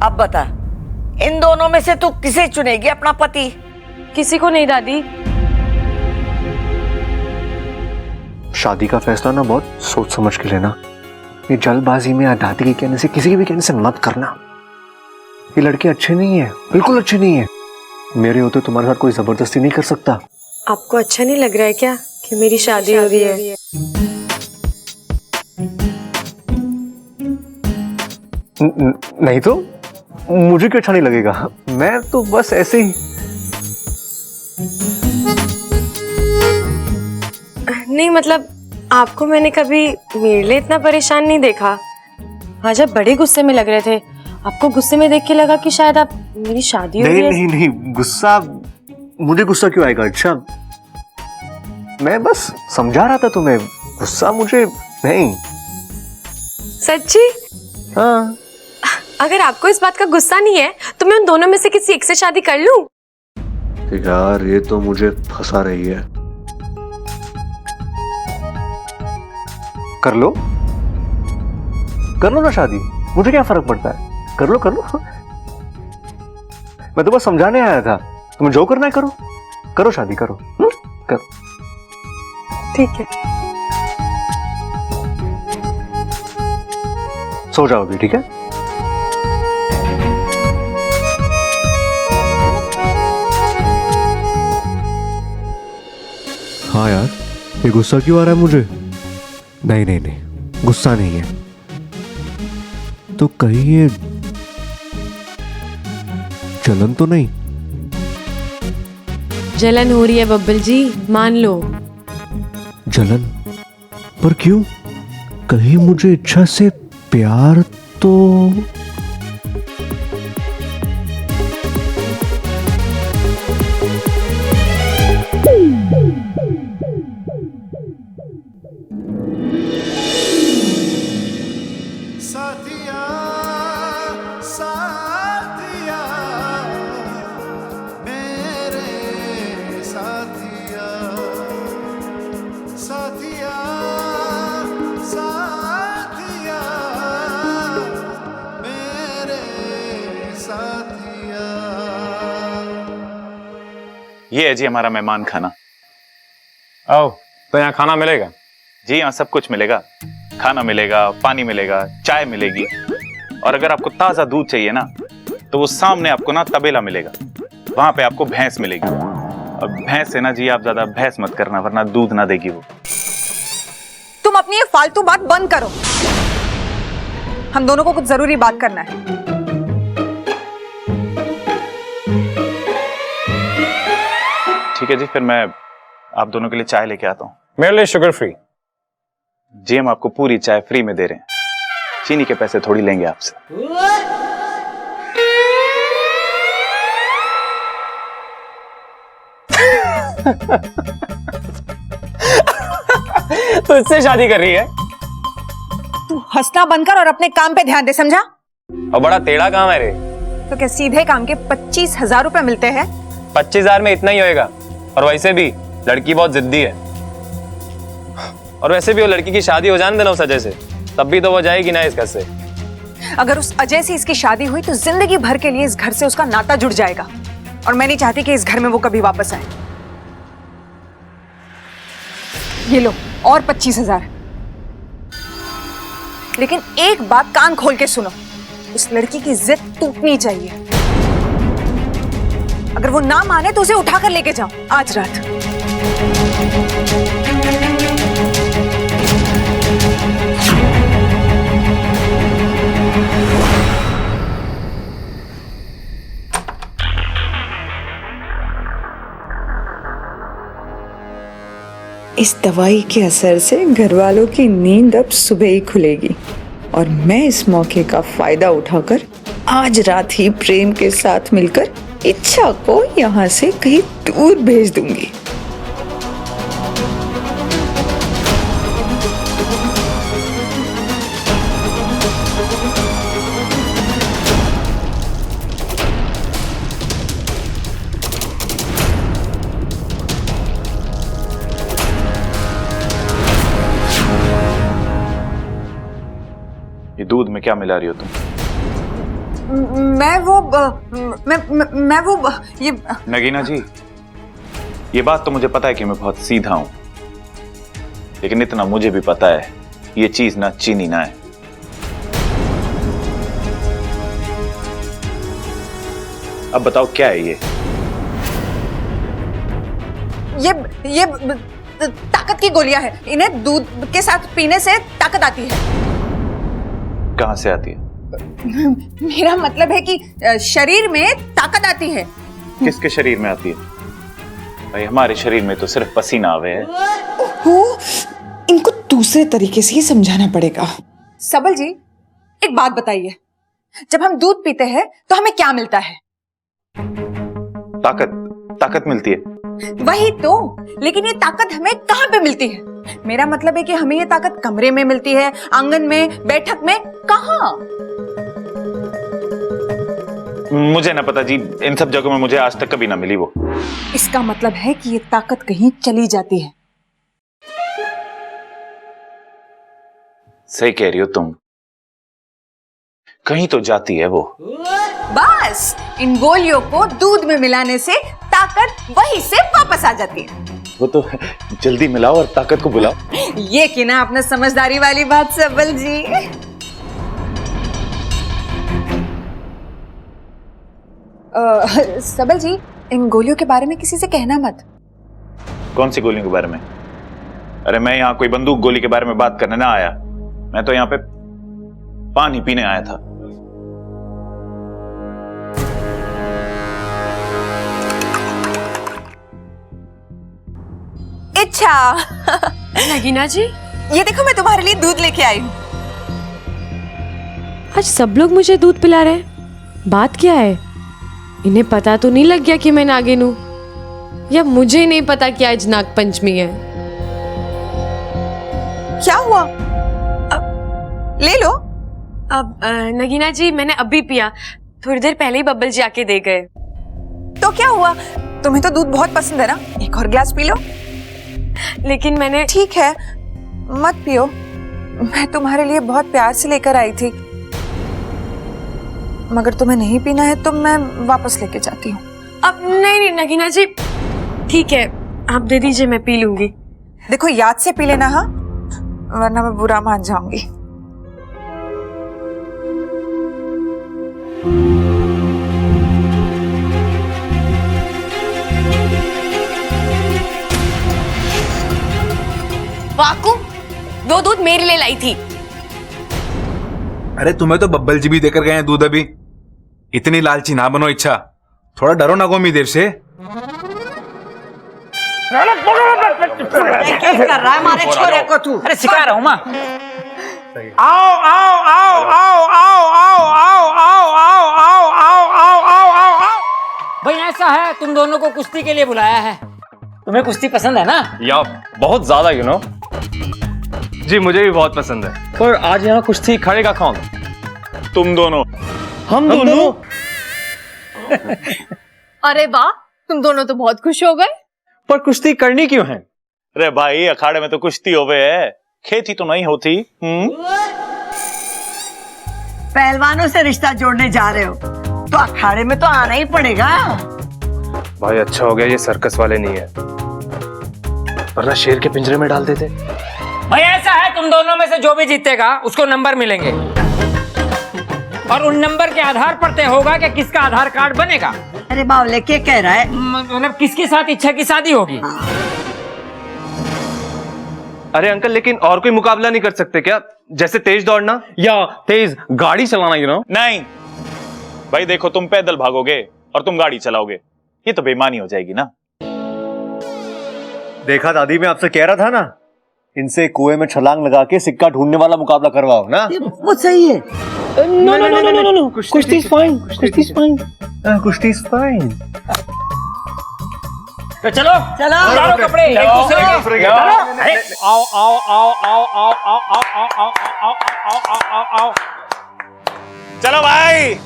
अब बता, इन दोनों में से तू किसे चुनेगी अपना पति? किसी को नहीं दादी। शादी का फैसला ना बहुत सोच समझ के लेना। ये जल्दबाजी में या दादी के कहने से, किसी के भी कहने से मत करना। ये लड़के अच्छे नहीं है, बिल्कुल अच्छे नहीं है। मेरे होते तुम्हारे साथ कोई जबरदस्ती नहीं कर सकता। आपको अच्छा नहीं लग रहा है क्या कि मेरी शादी हो रही है? नहीं तो मुझे क्यों अच्छा नहीं लगेगा? मैं तो बस ऐसे ही। नहीं मतलब आपको मैंने कभी मेरे लिए इतना परेशान नहीं देखा। आज आप बड़े गुस्से में लग रहे थे। आपको गुस्से में देख के लगा कि शायद आप मेरी शादी हो रही है। नहीं नहीं, गुस्सा मुझे गुस्सा क्यों आएगा? अच्छा, मैं बस समझा रहा था तुम्हें, गुस्सा मुझे नहीं। सच्ची? हाँ। अगर आपको इस बात का गुस्सा नहीं है तो मैं उन दोनों में से किसी एक से शादी कर लूं? यार ये तो मुझे फंसा रही है। कर लो ना शादी, मुझे क्या फर्क पड़ता है? कर लो। मैं तो बस समझाने आया था, तुम्हें जो करना है करो शादी करो। करो। ठीक है। सो जाओ अभी, ठीक है? हाँ यार, ये गुस्सा क्यों आ रहा है मुझे? नहीं, गुस्सा नहीं है तो कहीं ये जलन तो नहीं? जलन हो रही है बब्बल जी, मान लो। जलन? पर क्यों? कहीं मुझे इच्छा से प्यार तो? ये है जी हमारा मेहमान खाना। आओ, तो यहाँ खाना मिलेगा? जी यहाँ सब कुछ मिलेगा, खाना मिलेगा, पानी मिलेगा, चाय मिलेगी, और अगर आपको ताजा दूध चाहिए ना तो वो सामने आपको ना तबेला मिलेगा, वहां पे आपको भैंस मिलेगी। और भैंस है ना जी, आप ज्यादा भैंस मत करना वरना दूध ना देगी वो। तुम अपनी ये फालतू बात बंद करो, हम दोनों को कुछ जरूरी बात करना है। ठीक है जी, फिर मैं आप दोनों के लिए चाय लेके आता हूँ। मेरे लिए शुगर फ्री। जी हम आपको पूरी चाय फ्री में दे रहे हैं, चीनी के पैसे थोड़ी लेंगे आपसे। तो इससे शादी कर रही है? तू हंसना बंद कर और अपने काम पे ध्यान दे, समझा? और बड़ा टेढ़ा काम है रे। तो क्या सीधे काम के 25,000 रुपए मिलते हैं? 25,000 में इतना ही होएगा, और वैसे भी लड़की बहुत जिद्दी है। और वैसे भी वो लड़की की शादी हो जाने देना उस अजय से, तब भी तो वो जाएगी ना इस घर से। अगर उस अजय से इसकी शादी हुई तो जिंदगी भर के लिए इस घर से उसका नाता जुड़ जाएगा, और मैं नहीं चाहती कि इस घर में वो कभी वापस आए। ये लो और 25,000। लेकिन एक बात कान खोल के सुनो, उस लड़की की जिद टूटनी चाहिए। अगर वो ना माने तो उसे उठाकर लेके जाओ आज रात। इस दवाई के असर से घर वालों की नींद अब सुबह ही खुलेगी, और मैं इस मौके का फायदा उठाकर आज रात ही प्रेम के साथ मिलकर इच्छा को यहाँ से कहीं दूर भेज दूंगी। ये दूध में क्या मिला रही हो तुम? मैं वो ये नगीना जी, ये बात तो मुझे पता है कि मैं बहुत सीधा हूं, लेकिन इतना मुझे भी पता है ये चीज ना चीनी ना है। अब बताओ क्या है ये ताकत की गोलियां हैं। इन्हें दूध के साथ पीने से ताकत आती है। कहां से आती है? मेरा मतलब है कि शरीर में ताकत आती है। किसके शरीर में आती है? भाई हमारे शरीर में तो सिर्फ पसीना आवे है। इनको दूसरे तरीके से ही समझाना पड़ेगा। सबल जी, एक बात बताइए, जब हम दूध पीते हैं तो हमें क्या मिलता है? ताकत मिलती है। वही तो, लेकिन ये ताकत हमें कहां पे मिलती है? मेरा मतलब है कि हमें ये ताकत कमरे में मिलती है, आंगन में, बैठक में, कहां? मुझे ना पता जी, इन सब जगहों में मुझे आज तक कभी ना मिली वो। इसका मतलब है कि ये ताकत कहीं चली जाती है। सही कह रही हो तुम, कहीं तो जाती है वो। बस इन गोलियों को दूध में मिलाने से ताकत वहीं से वापस आ जाती है। वो तो जल्दी मिलाओ और ताकत को बुलाओ। ये कि ना अपना समझदारी वाली बात सबल जी। सबल जी, इन गोलियों के बारे में किसी से कहना मत। कौन सी गोलियों के बारे में? अरे मैं यहाँ कोई बंदूक गोली के बारे में बात करने ना आया, मैं तो यहाँ पे पानी पीने आया था। अच्छा नगीना जी, ये देखो, मैं तुम्हारे लिए दूध लेके आई हूँ। आज सब लोग मुझे दूध पिला रहे हैं। बात क्या है? इन्हें पता तो नहीं लग गया कि मैं नागिन हूं? या मुझे नहीं पता कि आज नाग पंचमी है? क्या हुआ? ले लो। अब नगीना जी, मैंने अभी पिया, थोड़ी देर पहले ही बब्बल जी आके दे गए। तो क्या हुआ? तुम्हें तो दूध बहुत पसंद है ना, एक और गिलास पी लो। लेकिन मैंने ठीक है, मत पियो, मैं तुम्हारे लिए बहुत प्यार से लेकर आई थी। मगर तुम्हें नहीं पीना है तो मैं वापस लेके जाती हूँ। अब नहीं नगीना जी, ठीक है, आप दे दीजिए, मैं पी लूंगी। देखो याद से पी लेना, हाँ, वरना मैं बुरा मान जाऊंगी। वाकू, वो दूध मेरे लिए लाई थी। अरे तुम्हें तो बब्बल जी भी देकर गए हैं दूध अभी। इतनी लालची ना बनो इच्छा, थोड़ा डरो ना गोमी देर से। कर रहा है हमारे छोरे को तू? अरे सिखा रहा हूँ माँ। आओ आओ आओ आओ आओ आओ आओ आओ आओ आओ आओ आओ आओ आओ आओ। भाई ऐसा है, तुम दोनों को कुश्ती के लिए बुलाया है। तुम्हें कुश्ती पसंद है ना? या बहुत ज्यादा, यू नो। जी मुझे भी बहुत पसंद है, पर आज यहाँ कुश्ती खड़ेगा कौन? तुम दोनों। हम दोनों? अरे वाह, तुम दोनों तो बहुत खुश हो गए। पर कुश्ती करनी क्यों है? अरे भाई, अखाड़े में तो कुश्ती होवे है, खेती तो नहीं होती। पहलवानों से रिश्ता जोड़ने जा रहे हो तो अखाड़े में तो आना ही पड़ेगा। भाई अच्छा हो गया ये सर्कस वाले नहीं है, वरना शेर के पिंजरे में डाल देते। भाई ऐसा है, तुम दोनों में से जो भी जीतेगा उसको नंबर मिलेंगे, और उन नंबर के आधार पर तय होगा कि किसका आधार कार्ड बनेगा। अरे बावले क्या कह रहा है? मतलब किसके साथ इच्छा की शादी होगी। अरे अंकल, लेकिन और कोई मुकाबला नहीं कर सकते क्या? जैसे तेज दौड़ना या तेज गाड़ी चलाना, यू नो? नहीं भाई, देखो तुम पैदल भागोगे और तुम गाड़ी चलाओगे, ये तो बेईमानी हो जाएगी ना। देखा दादी, मैं आपसे कह रहा था ना, इनसे कुएं में छलांग लगा के सिक्का ढूंढने वाला मुकाबला करवाओ ना। वो सही है। No no no no no no, kushti is fine, kushti is fine. Kushti is fine. तो चलो चलो, उतारो कपड़े एक दूसरे के। आओ आओ आओ आओ आओ आओ आओ आओ आओ आओ आओ आओ आओ आओ। चलो भाई।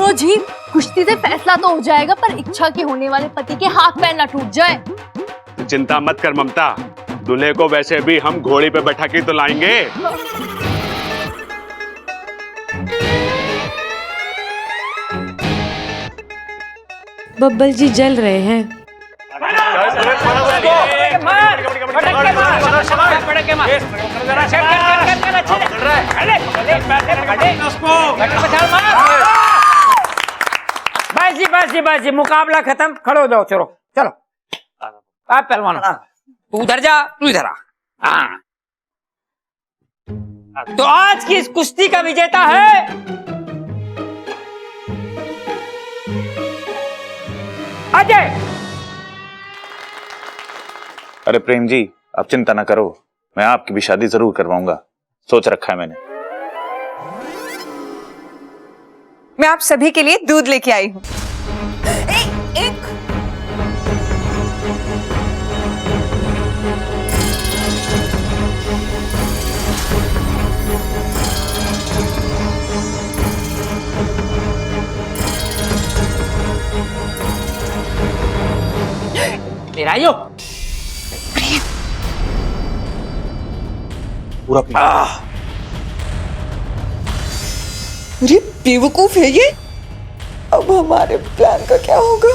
लो जी, कुश्ती से फैसला तो हो जाएगा, पर इच्छा के होने वाले पति के हाथ पैर ना टूट जाए। तो चिंता मत कर ममता, दूल्हे को वैसे भी हम घोड़ी पे बैठा के तो लाएंगे। बब्बल जी जल रहे हैं। बस जी, मुकाबला खत्म, खड़े हो जाओ, चलो चलो। आप पहलवान, तू उधर जा, तू इधर आ। हाँ। तो आज की इस कुश्ती का विजेता है अजय। अरे प्रेम जी, आप चिंता ना करो, मैं आपकी भी शादी जरूर करवाऊंगा, सोच रखा है मैंने। मैं आप सभी के लिए दूध लेके आई हूँ। एक तेरा यो पूरा अरे बेवकूफ है ये। अब हमारे प्लान का क्या होगा?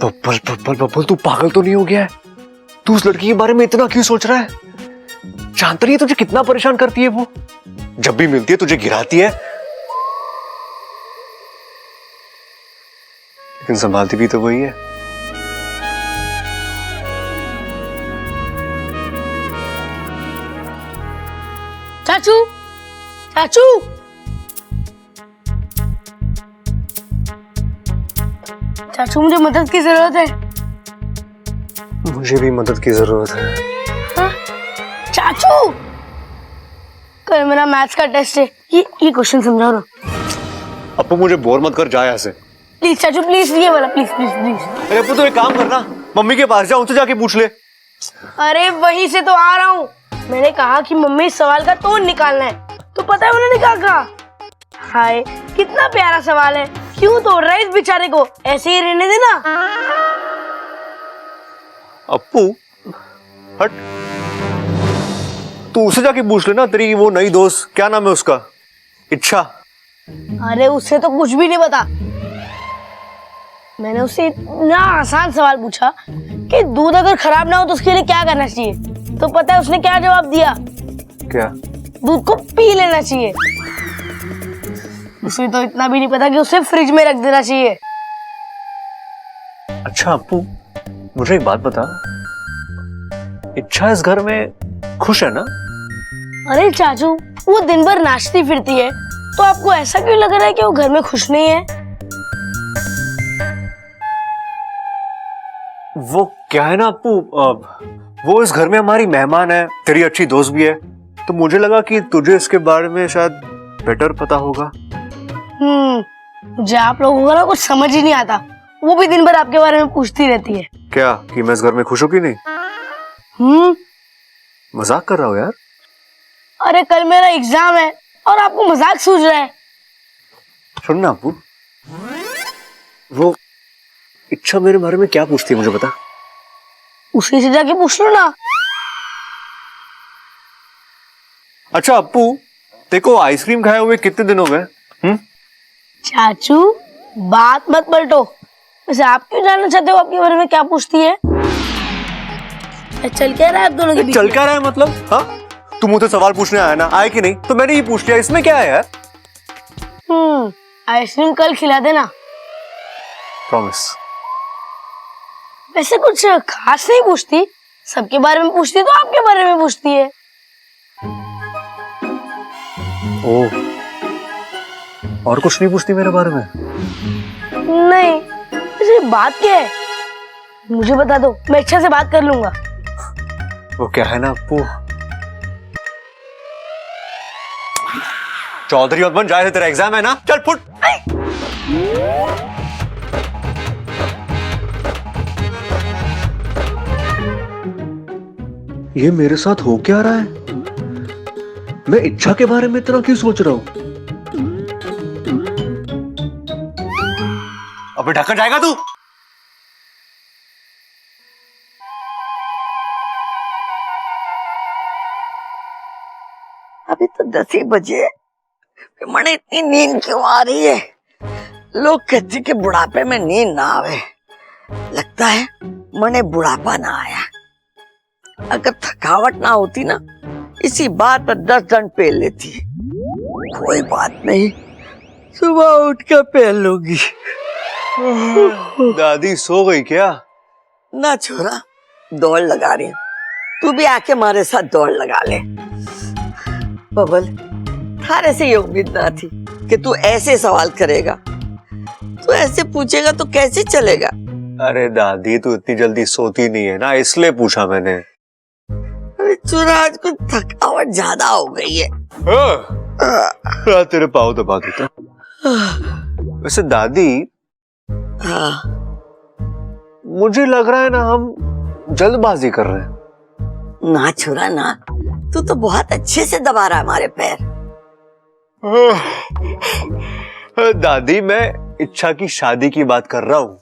बब्बल बब्बल बब्बल, तू पागल तो नहीं हो गया है? तू उस लड़की के बारे में इतना क्यों सोच रहा है? जानता नहीं है तुझे कितना परेशान करती है वो? जब भी मिलती है तुझे गिराती है, लेकिन संभालती भी तो वही है। चाचू, चाचू, चाचू मुझे मदद की जरूरत है। मुझे भी मदद की जरूरत है। हाँ? चाचू, कल मेरा मैथ्स का टेस्ट है, ये क्वेश्चन समझाओ ना। अपू मुझे बोर मत कर, जा यहाँ से। प्लीज चाचू, प्लीज, ये वाला, प्लीज प्लीज प्लीज। अरे अपू, तो एक काम करना, मम्मी के पास जा, उनसे जाके पूछ ले। अरे वहीं से तो आ रहा हूँ। मैंने कहा कि मम्मी इस सवाल का तोड़ निकालना है, तो पता है उन्होंने क्या कहा? हाय, कितना प्यारा सवाल है, क्यों तोड़ रहा है इस बेचारे को, ऐसे ही रहने देना। अपू हट, तू उसे जाके पूछ लेना, तेरी वो नई दोस्त, क्या नाम है उसका? इच्छा। अरे उससे तो कुछ भी नहीं पता। मैंने उससे इतना आसान सवाल पूछा कि दूध अगर खराब ना हो तो उसके लिए क्या करना चाहिए, तो पता है उसने क्या जवाब दिया? क्या? दूध को पी लेना चाहिए। उसे तो इतना भी नहीं पता कि उसे फ्रिज में रख देना चाहिए। अच्छा अपू, मुझे एक बात बता, इच्छा इस घर में खुश है ना? अरे चाचू, वो दिन भर नाचती फिरती है, तो आपको ऐसा क्यों लग रहा है कि वो घर में खुश नहीं है? वो क्या है ना अपू, वो इस घर में हमारी मेहमान है, तेरी अच्छी दोस्त भी है, तो मुझे लगा कि तुझे इसके बारे में शायद बेटर पता होगा। मुझे आप लोगों का ना कुछ समझ ही नहीं आता। वो भी दिन भर आपके बारे में पूछती रहती है। क्या कि मैं इस घर में खुश हूं कि नहीं? मजाक कर रहा हूँ यार। अरे कल मेरा एग्जाम है और आपको मजाक सूझ रहा है। सुन ना अपू, वो इच्छा मेरे बारे में क्या पूछती है मुझे बता। उसी से जाके पूछ लो ना। अच्छा अपू, देखो आइसक्रीम खाए हुए कितने दिन हो गए? चाचू, बात मत पलटो। वैसे आप क्यों जानना चाहते हो आपके बारे में क्या पूछती है? चल क्या रहा है आप दोनों के बीच? चल क्या रहा है मतलब? हाँ, तुम मुझसे सवाल पूछने आया ना, आए कि नहीं? तो मैंने ये पूछ लिया, इसमें क्या है यार? आइसक्रीम कल खिला देना। प्रॉमिस। वैसे कुछ खास नहीं पूछती, सबके बारे में पूछती तो आपके बारे में पूछती है। ओह, और कुछ नहीं पूछती मेरे बारे में? नहीं, वैसे बात क्या है मुझे बता दो, मैं इच्छा से बात कर लूंगा। वो क्या है ना अपू, चौधरी मत बन, जाए तेरा एग्जाम है ना, चल फुट। ये मेरे साथ हो क्या रहा है? मैं इच्छा के बारे में इतना क्यों सोच रहा हूं? अबे ढक्कन जाएगा तू? अभी तो 10 ही बजे, मने इतनी नींद क्यों आ रही है? लोग कहते कि बुढ़ापे में नींद ना आवे, लगता है मने बुढ़ापा ना आया। अगर थकावट ना होती ना, इसी बात पर 10 दंड पेल लेती। कोई बात नहीं, सुबह उठ कर पेल लूंगी। दादी सो गई क्या? ना छोरा, दौड़ लगा रही हूँ। तू भी आके हमारे साथ दौड़ लगा ले। बबल, थारे से ये उम्मीद ना थी कि तू ऐसे सवाल करेगा। तू ऐसे पूछेगा तो कैसे चलेगा? अरे दादी, तू इतनी जल्दी सोती नहीं है ना, इसलिए पूछा मैंने। अरे छोरा, आज कुछ थकावट ज्यादा हो गई है। तेरे पाँव दबा देता। वैसे दादी, हाँ, मुझे लग रहा है ना हम जल्दबाजी कर रहे हैं। ना छोरा ना, तू तो बहुत अच्छे से दबा रहा है हमारे पैर। दादी, मैं इच्छा की शादी की बात कर रहा हूँ।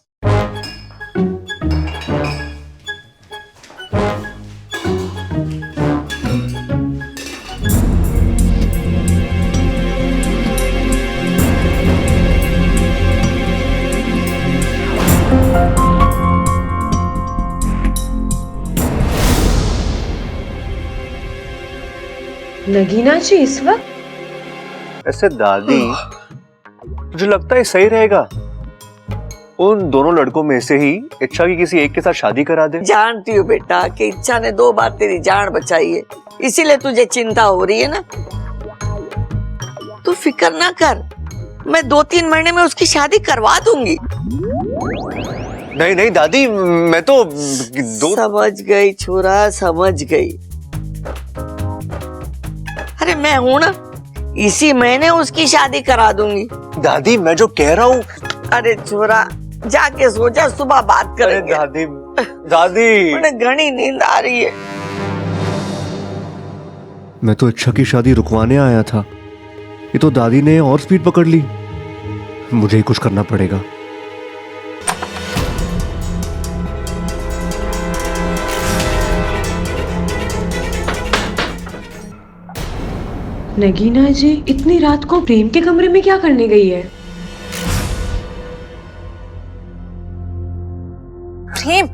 नगीना जी इस वक्त? ऐसे दादी, मुझे लगता है सही रहेगा उन दोनों लड़कों में से ही इच्छा की किसी एक के साथ शादी करा दे। जानती हूँ बेटा कि इच्छा ने 2 बार तेरी जान बचाई है, इसीलिए तुझे चिंता हो रही है ना। तू फिक्र ना कर, मैं 2-3 महीने में उसकी शादी करवा दूंगी। नहीं नहीं दादी, मैं तो समझ गई छोरा, समझ गई। अरे मैं हूं ना, इसी महीने उसकी शादी करा दूंगी। दादी, मैं जो कह रहा हूँ। अरे छोरा, जाके सो जा, सुबह बात करेंगे। दादी, दादी, मुझे घनी नींद आ रही है। मैं तो इच्छा की शादी रुकवाने आया था, ये तो दादी ने और स्पीड पकड़ ली। मुझे ही कुछ करना पड़ेगा। नगीना जी इतनी रात को प्रेम के कमरे में क्या करने गई है? प्रेम,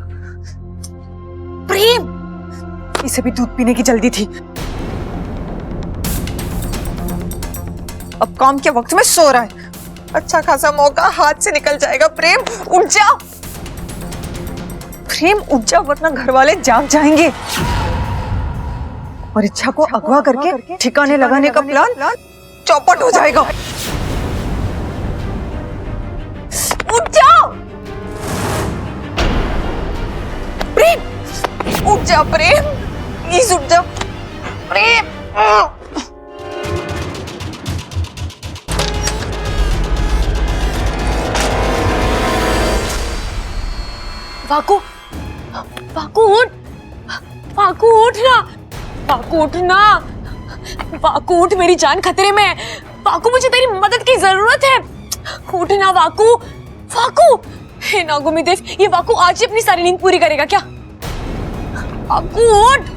प्रेम, इसे भी दूध पीने की जल्दी थी। अब काम के वक्त में सो रहा है। अच्छा खासा मौका हाथ से निकल जाएगा। प्रेम उठ जा, प्रेम उठ जा, वरना घर वाले जाग जाएंगे और इच्छा को अगवा करके ठिकाने लगाने का प्लान चौपट हो जाएगा। उठ जाओ प्रेम, उठ जा प्रेम, प्लीज उठ जा प्रेम। वाकू, वाकू उठ, वाकू उठ ना, वाकू उठ ना, वाकू उठ, मेरी जान खतरे में है। वाकू, मुझे तेरी मदद की जरूरत है। उठ ना वाकू, वाकू। हे नागुमी देव, ये वाकू आज ही अपनी सारी नींद पूरी करेगा क्या? वाकू उठ।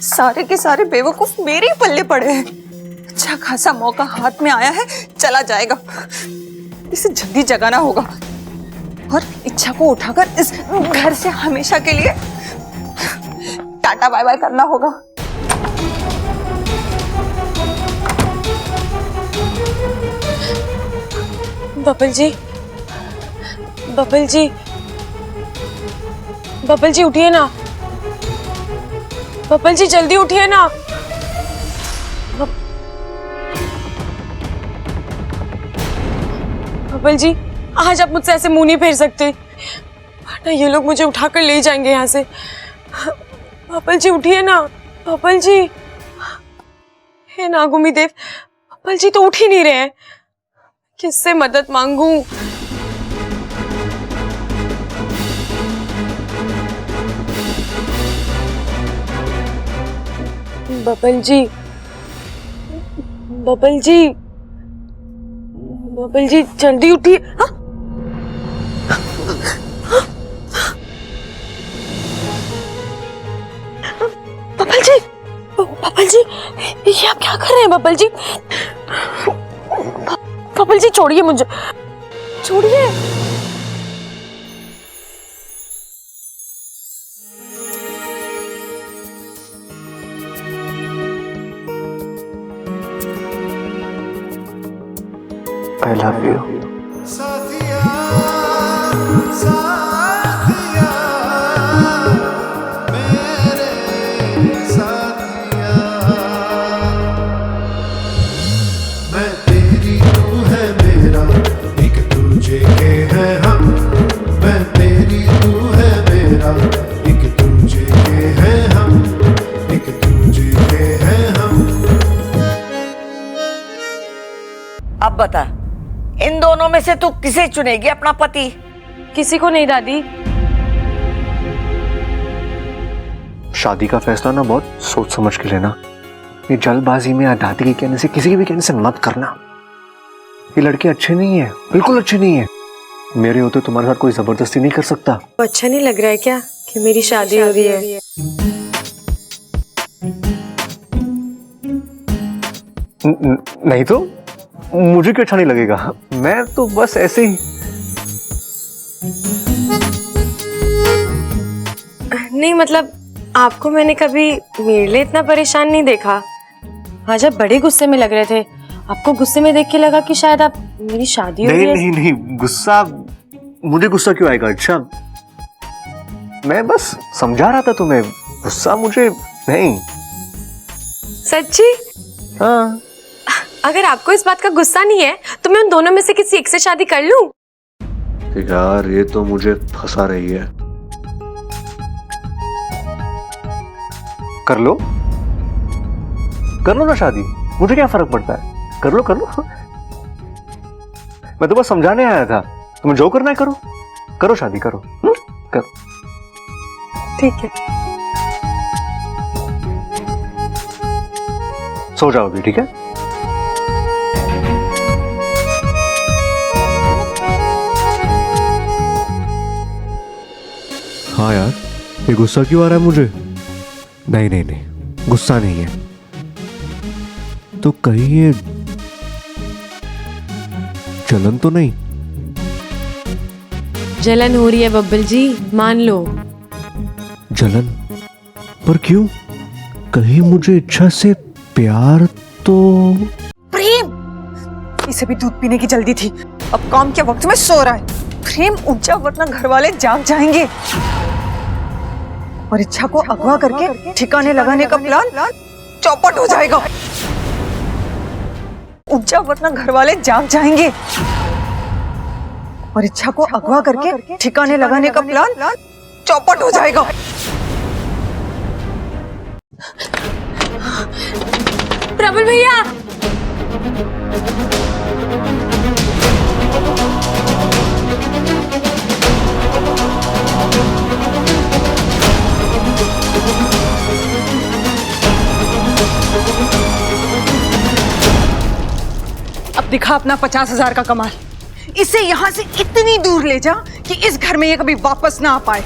सारे के सारे बेवकूफ मेरे ही पल्ले पड़े हैं। अच्छा खासा मौका हाथ में आया है, चला जाएगा। इसे जल्दी जगाना होगा और इच्छा को उठाकर इस घर से हमेशा के लिए टाटा बाय बाय करना होगा। बबल जी, बबल जी, बबल जी उठिए ना, बबल जी जल्दी उठिए ना। बबल जी, आज आप मुझसे ऐसे मुंह नहीं फेर सकते, वरना ये लोग मुझे उठाकर ले जाएंगे यहाँ से। बबल जी उठिए ना, बबल जी। हे नागुमी देव, बब्बल जी तो उठ ही नहीं रहे हैं। किससे मदद मांगू? बब्बल जी, बब्बल जी, बब्बल जी जल्दी उठिए। हाँ? बब्बल जी, ये आप क्या कर रहे हैं बब्बल जी? बब्बल जी छोड़िए मुझे, छोड़िए। I love you. अब बता, इन दोनों में से तू किसे चुनेगी अपना पति? किसी को नहीं दादी। शादी का फैसला ना बहुत सोच समझ के लेना। ये जल्दबाजी में या दादी के कहने से, किसी के भी कहने से मत करना। ये लड़के अच्छे नहीं है, बिल्कुल अच्छे नहीं है। मेरे होते तुम्हारे साथ कोई जबरदस्ती नहीं कर सकता। अच्छा नहीं लग रहा है क्या कि मेरी शादी हो रही है? नहीं तो मुझे क्यों अच्छा नहीं लगेगा? मैं तो बस ऐसे ही। नहीं मतलब आपको मैंने कभी मेरे लिए इतना परेशान नहीं देखा। आज आप बड़े गुस्से में लग रहे थे। आपको गुस्से में देख के लगा कि शायद आप मेरी शादी हो रही है। नहीं नहीं नहीं, गुस्सा मुझे गुस्सा क्यों आएगा? अच्छा मैं बस समझा रहा था तुम्हें, गुस्सा मुझे नहीं। सच्ची? हाँ। अगर आपको इस बात का गुस्सा नहीं है तो मैं उन दोनों में से किसी एक से शादी कर लूं? यार ये तो मुझे फंसा रही है। कर लो ना शादी, मुझे क्या फर्क पड़ता है? कर लो मैं तो बस समझाने आया था। तुम्हें जो करना है करो, करो शादी करो। करो। ठीक है। सो जाओ अभी, ठीक है? हाँ यार, ये गुस्सा क्यों आ रहा है मुझे? नहीं, गुस्सा नहीं है तो कहीं ये जलन तो नहीं? जलन हो रही है बब्बल जी, मान लो। जलन? पर क्यों? कहीं मुझे इच्छा से प्यार तो? प्रेम, इसे भी दूध पीने की जल्दी थी। अब काम के वक्त में सो रहा है। प्रेम उठ जा वरना घर वाले जाग जाएंगे। और इच्छा को अगवा करके ठिकाने लगाने का प्लान चौपट हो जाएगा। उठ जा वरना घर वाले जाग जाएंगे। और इच्छा को अगवा करके ठिकाने लगाने का प्लान चौपट हो जाएगा। प्रबल भैया, अब दिखा अपना 50,000 का कमाल। इसे यहाँ से इतनी दूर ले जा कि इस घर में ये कभी वापस ना आ पाए।